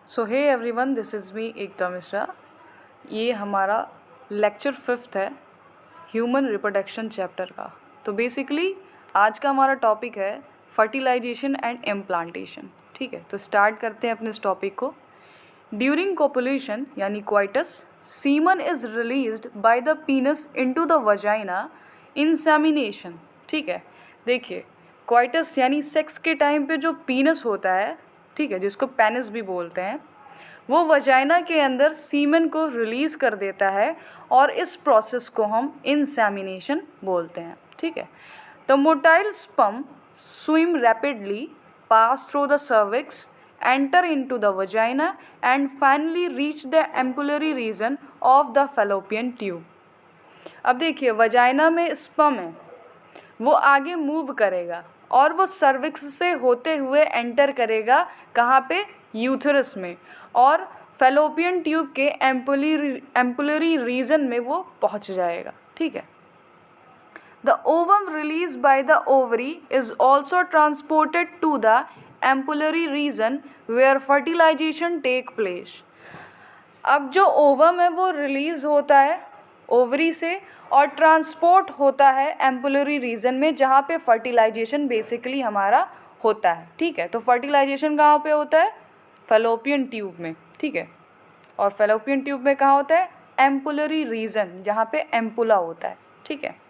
So hey everyone, this is me Ekta Mishra. ये हमारा lecture 5th है ह्यूमन रिप्रोडक्शन चैप्टर का। तो बेसिकली आज का हमारा टॉपिक है फर्टिलाइजेशन एंड इम्प्लांटेशन। ठीक है, तो स्टार्ट करते हैं अपने इस टॉपिक को। ड्यूरिंग कोपुलेशन यानी coitus, semen is released by the पीनस into the vagina insemination. ठीक है, देखिए क्वाइटस यानी सेक्स के टाइम पे जो पीनस होता है, ठीक है, जिसको पेनिस भी बोलते हैं, वो वजाइना के अंदर सीमन को रिलीज़ कर देता है और इस प्रोसेस को हम इंसेमिनेशन बोलते हैं। ठीक है, the motile sperm swim rapidly pass through the cervix, enter into the vagina and finally reach the ampullary region of the fallopian tube। अब देखिए वजाइना में स्पर्म है, वो आगे मूव करेगा और वो सर्विक्स से होते हुए एंटर करेगा कहाँ पे, यूथरस में, और फेलोपियन ट्यूब के एम्पुलरी रीजन में वो पहुँच जाएगा। ठीक है, the ovum release by the ovary is also transported to the ampullary region where fertilization take place. अब जो ओवम है वो रिलीज होता है ओवरी से और ट्रांसपोर्ट होता है एम्पुलरी रीजन में, जहाँ पे फर्टिलाइजेशन बेसिकली हमारा होता है। ठीक है, तो फर्टिलाइजेशन कहाँ पे होता है, फेलोपियन ट्यूब में। ठीक है, और फेलोपियन ट्यूब में कहाँ होता है, एम्पुलरी रीजन, जहाँ पे एम्पुला होता है। ठीक है,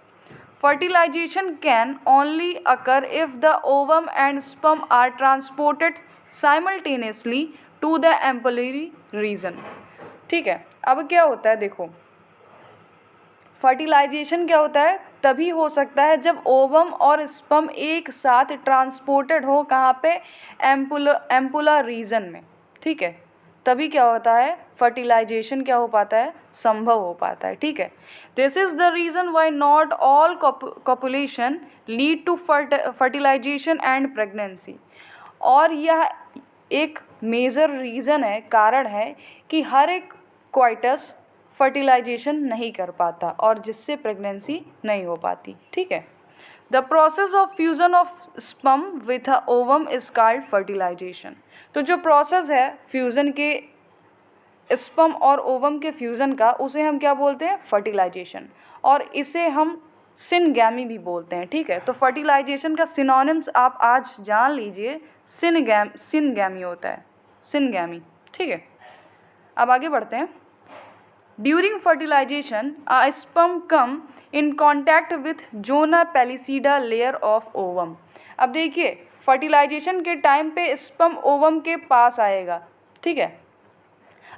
fertilization can only occur if the ovum and sperm are transported simultaneously to the ampullary region। ठीक है, अब क्या होता है, देखो फर्टिलाइजेशन क्या होता है, तभी हो सकता है जब ओवम और स्पर्म एक साथ ट्रांसपोर्टेड हो, कहाँ पे, एम्पुला रीजन में। ठीक है, तभी क्या होता है, फर्टिलाइजेशन क्या हो पाता है, संभव हो पाता है। ठीक है, this is the reason why not all copulation lead to fertilization and pregnancy. और यह एक मेजर रीज़न है, कारण है कि हर एक क्वाइटस फर्टिलाइजेशन नहीं कर पाता और जिससे प्रेगनेंसी नहीं हो पाती। ठीक है, the process of fusion of sperm with a ovum is called fertilization. तो जो प्रोसेस है फ्यूज़न के स्पर्म और ओवम के फ्यूज़न का, उसे हम क्या बोलते हैं, फर्टिलाइजेशन, और इसे हम सिनगैमी भी बोलते हैं। ठीक है, तो फर्टिलाइजेशन का सिनोनिम्स आप आज जान लीजिए, सिनगैमी होता है, सिनगैमी। ठीक है, अब आगे बढ़ते हैं। During fertilisation a sperm come in contact with zona pellucida layer of ovum. अब देखिए फर्टिलाइजेशन के टाइम पे स्पर्म ओवम के पास आएगा। ठीक है,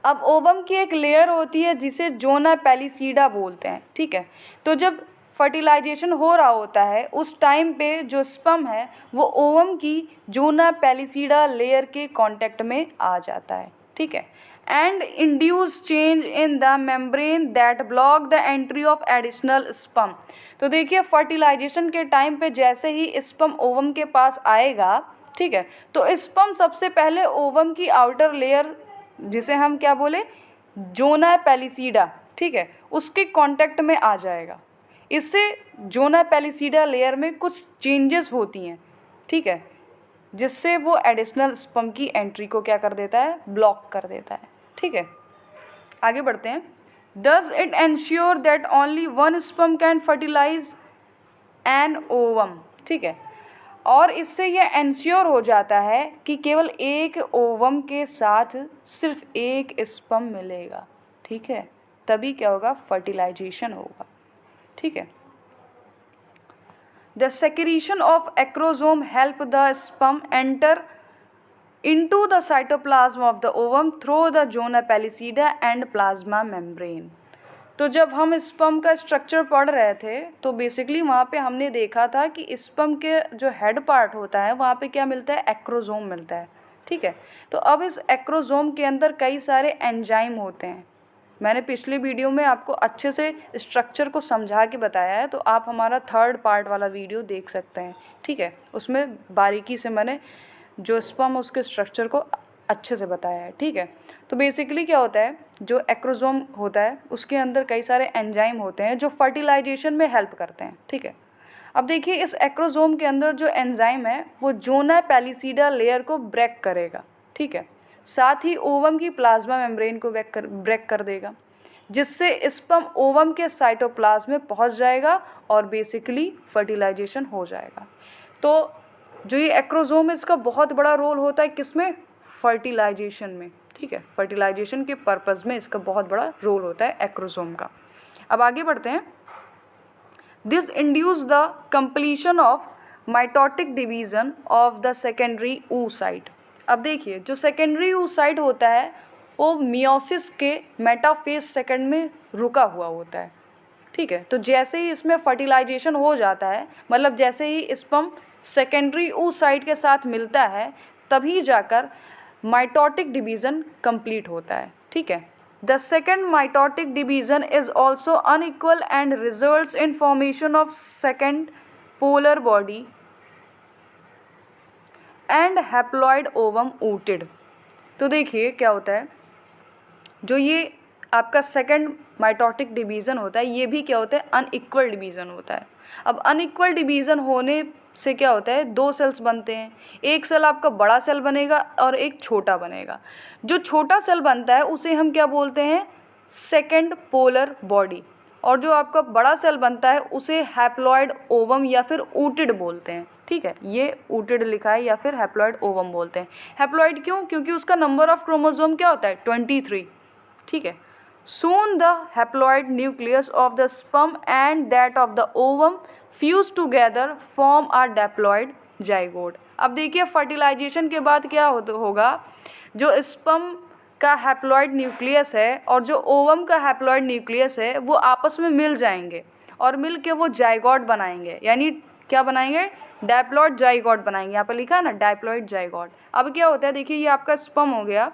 अब ओवम की एक लेयर होती है जिसे जोना पेलिसीडा बोलते हैं। ठीक है, तो जब फर्टिलाइजेशन हो रहा होता है उस टाइम पे जो स्पर्म है वो ओवम की जोना पेलिसीडा लेयर के कांटेक्ट में आ जाता है। ठीक है, and induce change in the membrane that block the entry of additional sperm. तो देखिए फर्टिलाइजेशन के टाइम पे जैसे ही स्पर्म ओवम के पास आएगा, ठीक है, तो स्पर्म सबसे पहले ओवम की आउटर लेयर, जिसे हम क्या बोले, जोना पेलिसीडा, ठीक है, उसके कांटेक्ट में आ जाएगा। इससे जोना पेलिसीडा लेयर में कुछ चेंजेस होती हैं। ठीक है, जिससे वो एडिशनल स्पर्म की एंट्री को क्या कर देता है, ब्लॉक कर देता है। ठीक है, आगे बढ़ते हैं। Does it ensure that only one sperm can fertilize an ovum. ठीक है, और इससे यह एंश्योर हो जाता है कि केवल एक ओवम के साथ सिर्फ एक स्पर्म मिलेगा। ठीक है, तभी क्या होगा, फर्टिलाइजेशन होगा। ठीक है, the secretion of acrosome help the sperm enter into the cytoplasm of the ovum through the zona pellicida and plasma membrane। तो जब हम स्पर्म का स्ट्रक्चर पढ़ रहे थे तो बेसिकली वहाँ पे हमने देखा था कि स्पर्म के जो हेड पार्ट होता है वहाँ पे क्या मिलता है, एक्रोसोम मिलता है। ठीक है, तो अब इस एक्रोसोम के अंदर कई सारे एंजाइम होते हैं। मैंने पिछले वीडियो में आपको अच्छे से स्ट्रक्चर को समझा के बताया है, तो आप हमारा 3rd पार्ट वाला वीडियो देख सकते हैं। ठीक है, उसमें बारीकी से मैंने जो स्पर्म उसके स्ट्रक्चर को अच्छे से बताया है। ठीक है, तो बेसिकली क्या होता है, जो एक्रोसोम होता है उसके अंदर कई सारे एंजाइम होते हैं जो फर्टिलाइजेशन में हेल्प करते हैं। ठीक है, अब देखिए इस एक्रोसोम के अंदर जो एंजाइम है वो जोना पेलिसीडा लेयर को ब्रेक करेगा। ठीक है, साथ ही ओवम की प्लाज्मा मेम्ब्रेन को ब्रेक कर देगा, जिससे स्पर्म ओवम के साइटोप्लाज्म में पहुंच जाएगा और बेसिकली फर्टिलाइजेशन हो जाएगा। तो जो ये एक्रोसोम है इसका बहुत बड़ा रोल होता है किसमें? फर्टिलाइजेशन में, ठीक है। फर्टिलाइजेशन के पर्पज़ में इसका बहुत बड़ा रोल होता है एक्रोसोम का। अब आगे बढ़ते हैं। This induce the completion of mitotic division of the secondary oocyte। अब देखिए जो सेकेंडरी oocyte होता है वो मियोसिस के मेटाफेज सेकंड में रुका हुआ होता है, ठीक है। तो जैसे ही इसमें फर्टिलाइजेशन हो जाता है, मतलब जैसे ही स्पर्म सेकेंडरी oocyte के साथ मिलता है तभी जाकर माइटोटिक डिवीज़न कंप्लीट होता है, ठीक है। The second mitotic division is also unequal and results in formation of second polar body and haploid ovum ooted। तो देखिए क्या होता है, जो ये आपका सेकेंड माइटोटिक डिवीज़न होता है ये भी क्या होता है? अनइक्वल डिवीज़न होता है। अब अनइक्वल डिवीज़न होने से क्या होता है? दो सेल्स बनते हैं, एक सेल आपका बड़ा सेल बनेगा और एक छोटा बनेगा। जो छोटा सेल बनता है उसे हम क्या बोलते हैं? सेकेंड पोलर बॉडी, और जो आपका बड़ा सेल बनता है उसे हैप्लॉइड ओवम या फिर ooted बोलते हैं, ठीक है। ये ooted लिखा है या फिर हैप्लॉइड ओवम बोलते हैं। हैप्लॉइड क्यों? क्योंकि उसका नंबर ऑफ क्रोमोसोम क्या होता है? 23, ठीक है। Soon the haploid nucleus of the sperm and that of the ovum fuse together form a diploid zygote। अब देखिए फर्टिलाइजेशन के बाद क्या होगा, जो स्पर्म का हैप्लॉइड न्यूक्लियस है और जो ओवम का हैप्लॉइड न्यूक्लियस है वो आपस में मिल जाएंगे और मिल के वो जाइगोट बनाएंगे, यानी क्या बनाएंगे? डायप्लॉइड जाइगोट बनाएंगे। यहाँ पर लिखा है ना डायप्लॉइड जाइगोट। अब क्या होता है, देखिए ये आपका स्पर्म हो गया,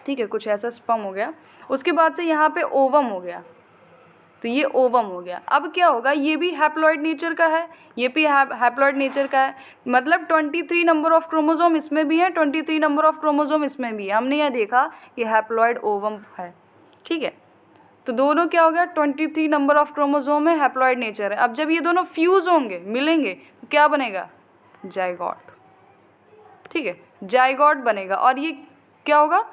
ठीक है, कुछ ऐसा स्पर्म हो गया, उसके बाद से यहाँ पे ओवम हो गया, तो ये ओवम हो गया। अब क्या होगा, ये भी हैप्लॉइड नेचर का है, ये भी हैप्लॉइड नेचर का है, मतलब 23 नंबर ऑफ क्रोमोसोम इसमें भी है, 23 नंबर ऑफ क्रोमोसोम इसमें भी है। हमने यह देखा कि हैप्लॉइड ओवम है, ठीक है। तो दोनों क्या हो गया? 23 नंबर ऑफ क्रोमोसोम है, हैप्लॉइड नेचर है। अब जब ये दोनों फ्यूज़ होंगे, मिलेंगे, तो क्या बनेगा? जाइगोट, ठीक है, जाइगोट बनेगा। और ये क्या होगा?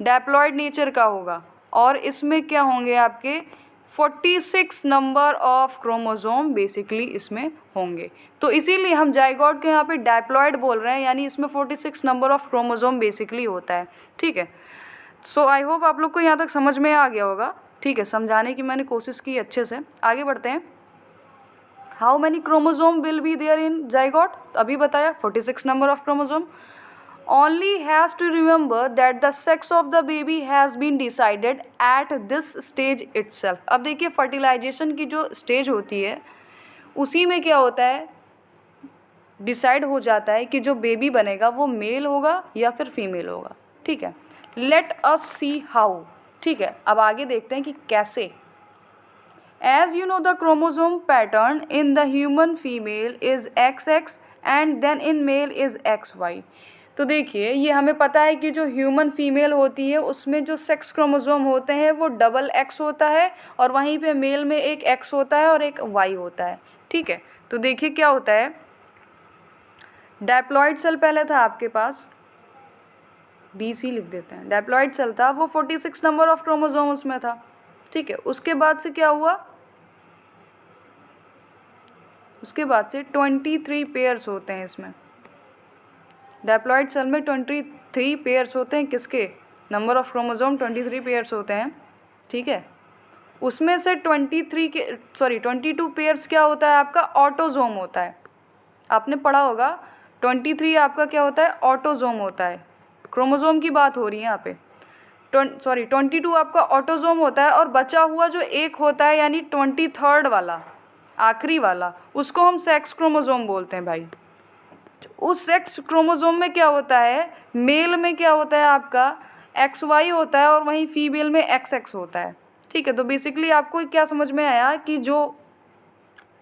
डैप्लॉइड नेचर का होगा और इसमें क्या होंगे आपके 46 नंबर ऑफ क्रोमोसोम बेसिकली इसमें होंगे। तो इसीलिए हम जाइगोट के यहाँ पे डैप्लॉइड बोल रहे हैं, यानी इसमें 46 नंबर ऑफ क्रोमोसोम बेसिकली होता है, ठीक है। सो आई होप आप लोग को यहाँ तक समझ में आ गया होगा, ठीक है। समझाने की मैंने कोशिश की अच्छे से। आगे बढ़ते हैं। How many chromosome will be there in zygote? अभी बताया 46 number of chromosome. Only has to remember that the sex of the baby has been decided at this stage itself। अब देखिए फर्टिलाइजेशन की जो स्टेज होती है उसी में क्या होता है, डिसाइड हो जाता है कि जो बेबी बनेगा वो मेल होगा या फिर फीमेल होगा, ठीक है। लेट अस सी हाउ, ठीक है। अब आगे देखते हैं कि कैसे। As you know the chromosome pattern in the human female is XX and then in male is XY। तो देखिए ये हमें पता है कि जो ह्यूमन फीमेल होती है उसमें जो सेक्स क्रोमोसोम होते हैं वो XX होता है और वहीं पे मेल में एक X होता है और एक Y होता है, ठीक है। तो देखिए क्या होता है, डायप्लॉइड सेल पहले था आपके पास, DC लिख देते हैं, डायप्लॉइड सेल था, वो 46 नंबर ऑफ क्रोमोसोम उसमें था, ठीक है। उसके बाद से क्या हुआ, उसके बाद से 23 पेयर्स होते हैं इसमें, डायप्लॉइड सेल में 23 पेयर्स होते हैं। किसके? नंबर ऑफ क्रोमोसोम 23 पेयर्स होते हैं, ठीक है। उसमें से 22 पेयर्स क्या होता है आपका? ऑटोजोम होता है। आपने पढ़ा होगा 23 आपका क्या होता है? ऑटोजोम होता है। क्रोमोसोम की बात हो रही है यहाँ पे। 22 आपका ऑटोजोम होता है और बचा हुआ जो एक होता है यानी 23rd वाला, आखिरी वाला, उसको हम सेक्स क्रोमोसोम बोलते हैं भाई। उस सेक्स क्रोमोसोम में क्या होता है, मेल में क्या होता है आपका XY होता है और वहीं फीमेल में XX होता है, ठीक है। तो बेसिकली आपको क्या समझ में आया कि जो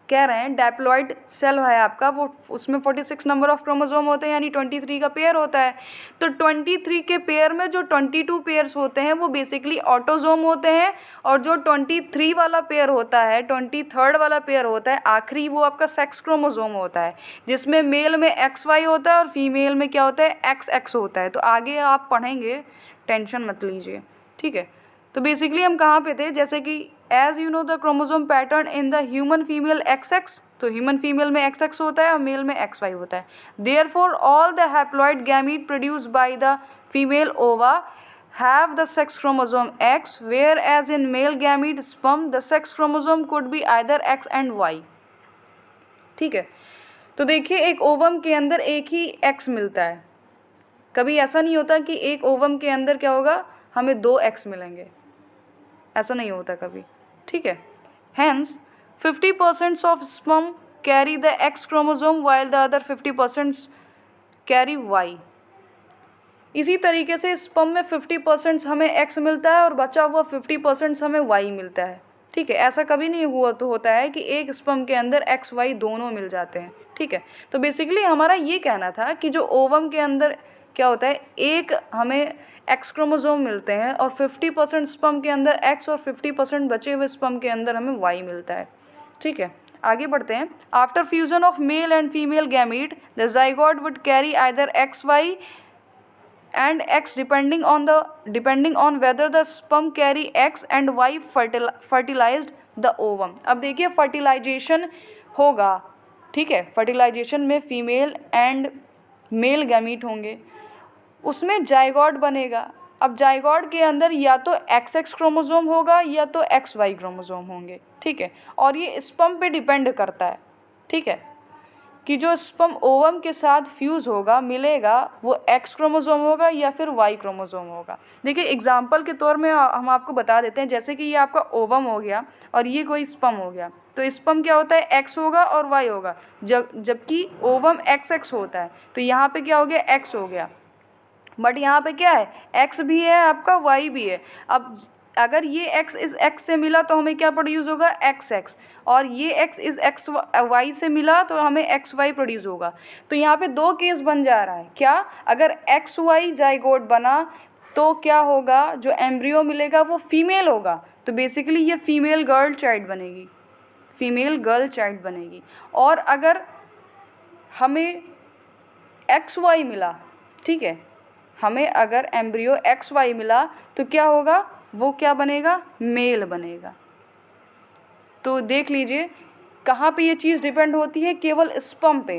कह रहे हैं डैप्लॉइड सेल है आपका, वो उसमें 46 नंबर ऑफ क्रोमोसोम होते हैं, यानी 23 का पेयर होता है। तो 23 के पेयर में जो 22 पेयर्स होते हैं वो बेसिकली ऑटोजोम होते हैं, और जो 23 वाला पेयर होता है, 23rd वाला पेयर होता है आखिरी, वो आपका सेक्स क्रोमोसोम होता है, जिसमें मेल में XY होता है और फीमेल में क्या होता है XX होता है। तो आगे आप पढ़ेंगे, टेंशन मत लीजिए, ठीक है। तो बेसिकली हम कहाँ पे थे, जैसे कि as you know the chromosome pattern in the human female XX, तो ह्यूमन फीमेल में XX होता है और मेल में XY होता है। Therefore all the haploid gamete produced by the female ओवा have the sex chromosome X, whereas in male gamete sperm the sex chromosome could be either X and Y। ठीक है, तो देखिए एक ओवम के अंदर एक ही X मिलता है, कभी ऐसा नहीं होता कि एक ओवम के अंदर क्या होगा हमें 2 X मिलेंगे, ऐसा नहीं होता कभी, ठीक है। Hence 50% of sperm carry the X chromosome while the other 50% carry Y। इसी तरीके से स्पर्म में 50% हमें X मिलता है और बचा हुआ 50% हमें Y मिलता है, ठीक है। ऐसा कभी नहीं हुआ तो होता है कि एक स्पर्म के अंदर XY दोनों मिल जाते हैं, ठीक है। तो बेसिकली हमारा ये कहना था कि जो ओवम के अंदर क्या होता है, एक हमें X क्रोमोसोम मिलते हैं और 50% स्पर्म के अंदर X और 50% बचे हुए स्पर्म के अंदर हमें Y मिलता है, ठीक है। आगे बढ़ते हैं। After fusion of male and female gamete the zygote would carry either XY and X depending on whether the sperm carry X and Y fertilized the ovum। अब देखिए फर्टिलाइजेशन होगा, ठीक है, फर्टिलाइजेशन में फीमेल एंड मेल गैमीट होंगे, उसमें zygote बनेगा। अब जाइगोट के अंदर या तो XX क्रोमोसोम होगा या तो XY क्रोमोसोम होंगे, ठीक है। और ये स्पर्म पे डिपेंड करता है, ठीक है, कि जो स्पर्म ओवम के साथ फ्यूज़ होगा मिलेगा वो X क्रोमोसोम होगा या फिर Y क्रोमोसोम होगा। देखिए एग्जांपल के तौर में हम आपको बता देते हैं, जैसे कि ये आपका ओवम हो गया और ये कोई स्पर्म हो गया, तो स्पर्म क्या होता है X होगा और Y होगा, जबकि ओवम XX होता है, तो यहाँ पे क्या हो गया X हो गया, बट यहाँ पे क्या है X भी है आपका Y भी है। अब अगर ये X इस X से मिला तो हमें क्या प्रोड्यूस होगा XX, और ये X इस XY से मिला तो हमें XY प्रोड्यूस होगा। तो यहाँ पे 2 केस बन जा रहा है, क्या अगर XY जाइगोट बना तो क्या होगा, जो एम्ब्रियो मिलेगा वो फीमेल होगा, तो बेसिकली ये फीमेल गर्ल चाइल्ड बनेगी, फीमेल गर्ल चाइल्ड बनेगी। और अगर हमें XY मिला, ठीक है, हमें अगर एम्ब्रियो XY मिला तो क्या होगा, वो क्या बनेगा, मेल बनेगा। तो देख लीजिए कहाँ पे ये चीज़ डिपेंड होती है, केवल स्पर्म पे।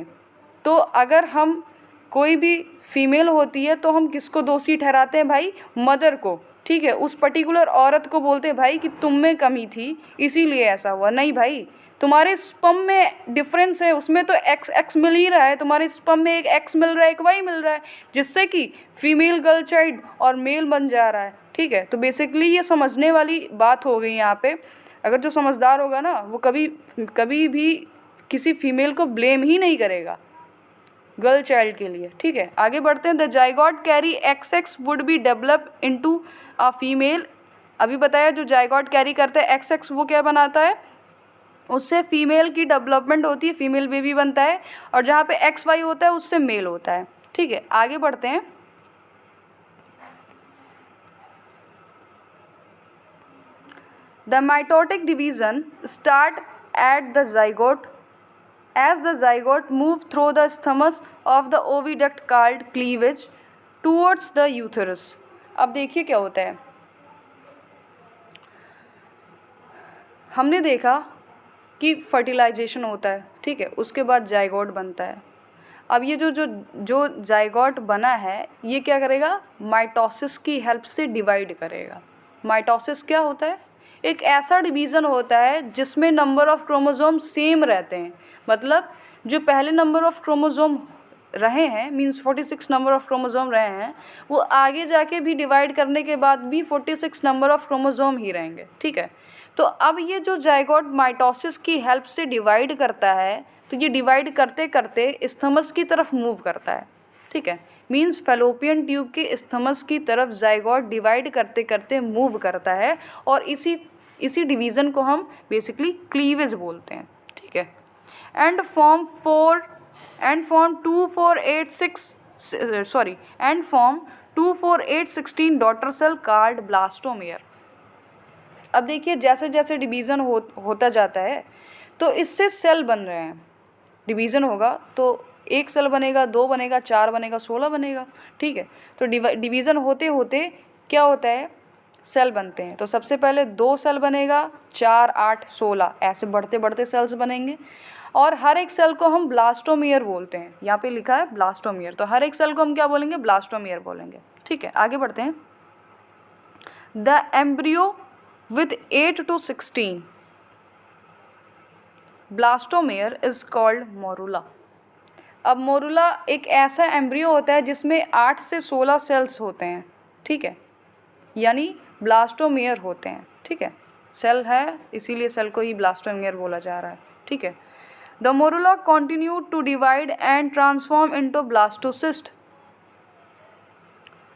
तो अगर हम कोई भी फीमेल होती है तो हम किसको दोषी ठहराते हैं भाई, मदर को, ठीक है, उस पर्टिकुलर औरत को बोलते हैं भाई कि तुम में कमी थी इसीलिए ऐसा हुआ। नहीं भाई, तुम्हारे स्पर्म में डिफरेंस है, उसमें तो XX मिल ही रहा है, तुम्हारे स्पर्म में एक X मिल रहा है, एक Y मिल रहा है, जिससे कि फीमेल गर्ल चाइल्ड और मेल बन जा रहा है, ठीक है। तो बेसिकली ये समझने वाली बात हो गई यहाँ पे। अगर जो समझदार होगा ना वो कभी भी किसी फीमेल को ब्लेम ही नहीं करेगा गर्ल चाइल्ड के लिए, ठीक है। आगे बढ़ते हैं। The zygote carry XX would be develop into a female. अभी बताया जो जाइगोट कैरी करता है XX वो क्या बनाता है, उससे फीमेल की डेवलपमेंट होती है, फीमेल बेबी बनता है, और जहाँ पे XY होता है उससे मेल होता है, ठीक है। आगे बढ़ते हैं। The mitotic division start at the zygote as the zygote move through the stomach of the oviduct called cleavage towards the uterus। अब देखिए क्या होता है, हमने देखा कि फर्टिलाइजेशन होता है, ठीक है, उसके बाद जाइगोट बनता है। अब ये जो जाइगोट बना है ये क्या करेगा, माइटोसिस की हेल्प से डिवाइड करेगा। माइटोसिस क्या होता है, एक ऐसा डिवीज़न होता है जिसमें नंबर ऑफ क्रोमोसोम सेम रहते हैं, मतलब जो पहले नंबर ऑफ क्रोमोसोम रहे हैं, मींस 46 नंबर ऑफ क्रोमोसोम रहे हैं, वो आगे जाके भी डिवाइड करने के बाद भी 46 नंबर ऑफ क्रोमोसोम ही रहेंगे, ठीक है। तो अब ये जो जाइगोट माइटोसिस की हेल्प से डिवाइड करता है, तो ये डिवाइड करते करते स्थमस की तरफ मूव करता है, ठीक है, मींस फैलोपियन ट्यूब के स्थमस की तरफ जाइगोट डिवाइड करते करते मूव करता है, और इसी डिवीज़न को हम बेसिकली क्लीवेज बोलते हैं, ठीक है। and form 24816 daughter cell called blastomere. अब देखिए जैसे जैसे डिवीज़न होता जाता है तो इससे सेल बन रहे हैं, डिवीज़न होगा तो 1 सेल बनेगा, 2 बनेगा, 4 बनेगा, 16 बनेगा, ठीक है। तो डिवीज़न होते होते क्या होता है, सेल बनते हैं। तो सबसे पहले 2 सेल बनेगा, 4, 8, 16 ऐसे बढ़ते बढ़ते सेल्स बनेंगे और हर एक सेल को हम ब्लास्टोमियर बोलते हैं। यहाँ पे लिखा है ब्लास्टोमियर, तो हर एक सेल को हम क्या बोलेंगे, ब्लास्टोमियर बोलेंगे, ठीक है। आगे बढ़ते हैं। The embryo with 8 to 16 blastomere is called morula. अब मोरुला एक ऐसा एम्ब्रियो होता है जिसमें 8 से 16 सेल्स होते हैं, ठीक है, यानी ब्लास्टोमेयर होते हैं, ठीक है। सेल है इसीलिए सेल को ही ब्लास्टोमेयर बोला जा रहा है, ठीक है। The morula continue to divide and transform into blastocyst.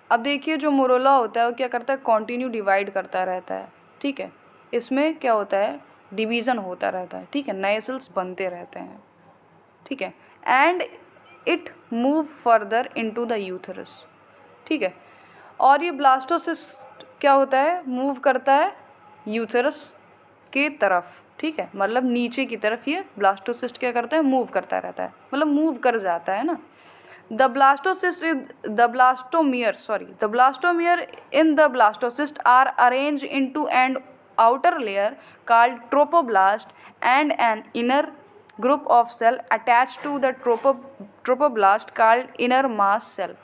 अब देखिए जो मोरुला होता है वो क्या करता है, कंटिन्यू डिवाइड करता रहता है, ठीक है। इसमें क्या होता है, डिवीज़न होता रहता है, ठीक है, नए सेल्स बनते रहते हैं, ठीक है। And it move further into the uterus, ठीक है। और ये ब्लास्टोसिस्ट क्या होता है, मूव करता है यूथरस के तरफ, ठीक है, मतलब नीचे की तरफ ये ब्लास्टोसिस्ट क्या करता है, मूव करता रहता है, मतलब मूव कर जाता है ना। The blastocyst is the blastomere in the blastocyst are arranged into an outer layer called trophoblast and an inner group of cell attached to the trophoblast called inner mass cell.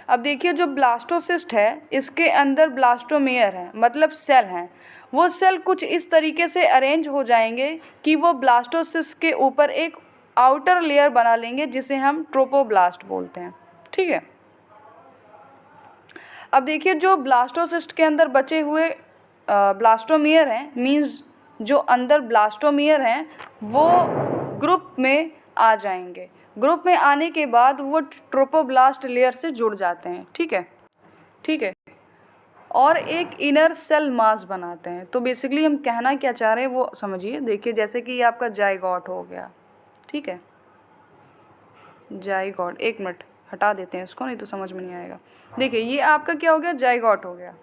अब देखिए जो blastocyst है इसके अंदर blastomere है, मतलब cell हैं। वो सेल कुछ इस तरीके से अरेंज हो जाएंगे कि वो ब्लास्टोसिस्ट के ऊपर एक आउटर लेयर बना लेंगे जिसे हम ट्रोपोब्लास्ट बोलते हैं, ठीक है। अब देखिए जो ब्लास्टोसिस्ट के अंदर बचे हुए ब्लास्टोमियर हैं, मींस जो अंदर ब्लास्टोमियर हैं वो ग्रुप में आ जाएंगे। ग्रुप में आने के बाद वो ट्रोपोब्लास्ट लेयर से जुड़ जाते हैं, ठीक है, ठीक है, और एक इनर सेल मास बनाते हैं। तो बेसिकली हम कहना क्या चाह रहे हैं वो समझिए। देखिए जैसे कि ये आपका जाइगोट हो गया, ठीक है, जाइगोट, एक मिनट हटा देते हैं इसको नहीं तो समझ में नहीं आएगा। देखिए ये आपका क्या हो गया, जाइगोट हो गया।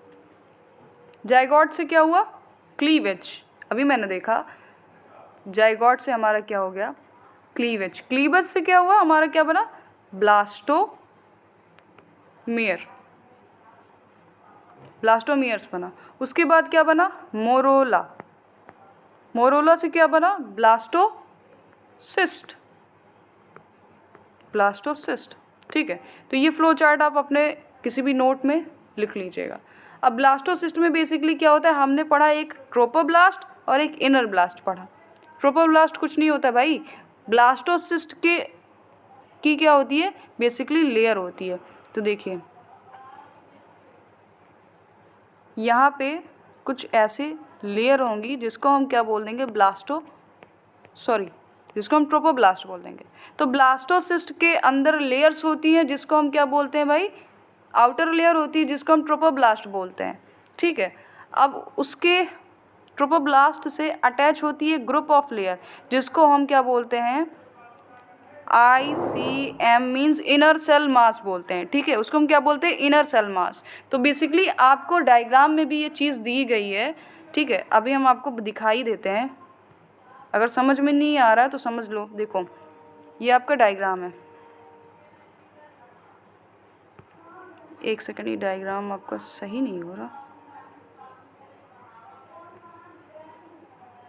जाइगोट से क्या हुआ, क्लीवेज। अभी मैंने देखा जाइगोट से हमारा क्या हो गया, क्लीवेज। क्लीवेज से क्या हुआ, हमारा क्या बना, ब्लास्टोमियर, ब्लास्टोमियर्स बना। उसके बाद क्या बना, मोरोला। मोरोला से क्या बना, ब्लास्टोसिस्ट, ब्लास्टोसिस्ट, ठीक है। तो ये फ्लो चार्ट आप अपने किसी भी नोट में लिख लीजिएगा। अब ब्लास्टोसिस्ट में बेसिकली क्या होता है, हमने पढ़ा एक ट्रोपोब्लास्ट और एक इनर ब्लास्ट पढ़ा। ट्रोपोब्लास्ट कुछ नहीं होता भाई, ब्लास्टोसिस्ट की क्या होती है, बेसिकली लेयर होती है। तो देखिए यहाँ पे कुछ ऐसे लेयर होंगी जिसको हम क्या बोल देंगे, जिसको हम ट्रोपोब्लास्ट बोल देंगे। तो ब्लास्टोसिस्ट के अंदर लेयर्स होती हैं जिसको हम क्या बोलते हैं भाई, आउटर लेयर होती है जिसको हम ट्रोपोब्लास्ट बोलते हैं, ठीक है। अब उसके ट्रोपोब्लास्ट से अटैच होती है ग्रुप ऑफ लेयर जिसको हम क्या बोलते हैं, ICM means inner cell mass बोलते हैं, ठीक है। उसको हम क्या बोलते हैं, इनर सेल मास। तो बेसिकली आपको डायग्राम में भी ये चीज़ दी गई है, ठीक है। अभी हम आपको दिखाई देते हैं, अगर समझ में नहीं आ रहा है तो समझ लो। देखो ये आपका डायग्राम है, एक सेकंड, ये डायग्राम आपका सही नहीं हो रहा,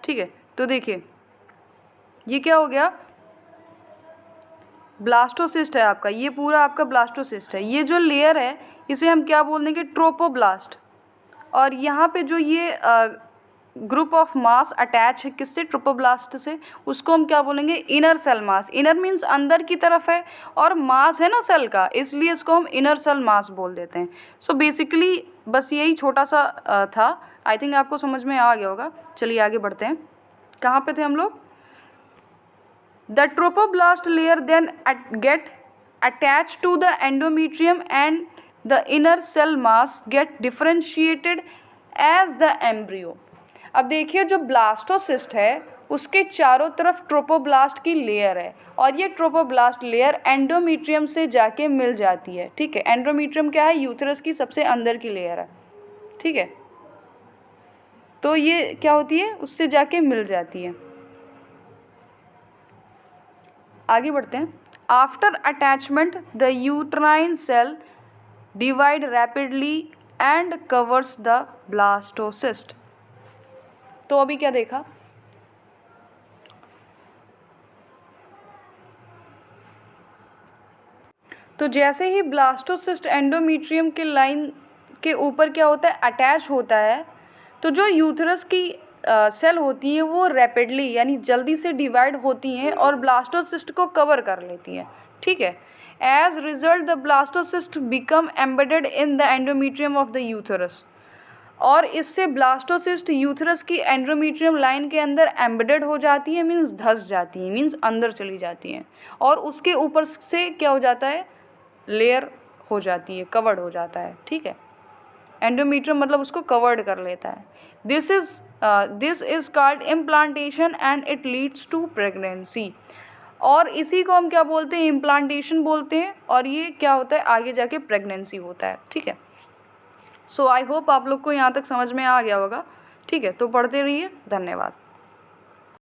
ठीक है। तो देखिए ये क्या हो गया, ब्लास्टोसिस्ट है आपका, ये पूरा आपका ब्लास्टोसिस्ट है। ये जो लेयर है इसे हम क्या बोल देंगे, ट्रोपोब्लास्ट। और यहाँ पे जो ये ग्रुप ऑफ मास अटैच है किससे, ट्रोपोब्लास्ट से, उसको हम क्या बोलेंगे, inner cell mass. Inner means अंदर की तरफ है और मास है ना सेल का, इसलिए इसको हम इनर सेल मास बोल देते हैं। सो बेसिकली बस यही छोटा सा था, आई थिंक आपको समझ में आ गया होगा। चलिए आगे बढ़ते हैं, कहाँ पे थे हम लोग। The trophoblast layer then get attached to the endometrium and the inner cell mass get differentiated as the embryo. अब देखिए जो ब्लास्टोसिस्ट है उसके चारों तरफ ट्रोपोब्लास्ट की लेयर है और ये ट्रोपोब्लास्ट लेयर एंडोमीट्रियम से जाके मिल जाती है। ठीक है, एंडोमीट्रियम क्या है? यूथरस की सबसे अंदर की लेयर है। ठीक है, तो ये क्या होती है? उससे जाके मिल जाती है। आगे बढ़ते हैं। After attachment the uterine cell divide rapidly and covers the blastocyst. तो अभी क्या देखा? तो जैसे ही ब्लास्टोसिस्ट एंडोमीट्रियम के लाइन के ऊपर क्या होता है? अटैच होता है, तो जो यूथरस की सेल होती हैं वो रैपिडली यानी जल्दी से डिवाइड होती हैं और ब्लास्टोसिस्ट को कवर कर लेती हैं। ठीक है, as result the blastocyst become embedded in the endometrium of the uterus, और इससे ब्लास्टोसिस्ट यूथरस की एंडोमीट्रियम लाइन के अंदर एम्बेडेड हो जाती है, मीन्स धंस जाती है, मीन्स अंदर चली जाती हैं, और उसके ऊपर से क्या हो जाता है? लेयर हो जाती है, कवर्ड हो जाता है। ठीक है, एंडोमीट्रियम मतलब उसको कवर्ड कर लेता है। This is called implantation and it leads to pregnancy, और इसी को हम क्या बोलते हैं? इम्प्लांटेशन बोलते हैं, और ये क्या होता है? आगे जाके प्रेगनेंसी होता है। ठीक है, सो आई होप आप लोग को यहाँ तक समझ में आ गया होगा। ठीक है, तो पढ़ते रहिए। धन्यवाद।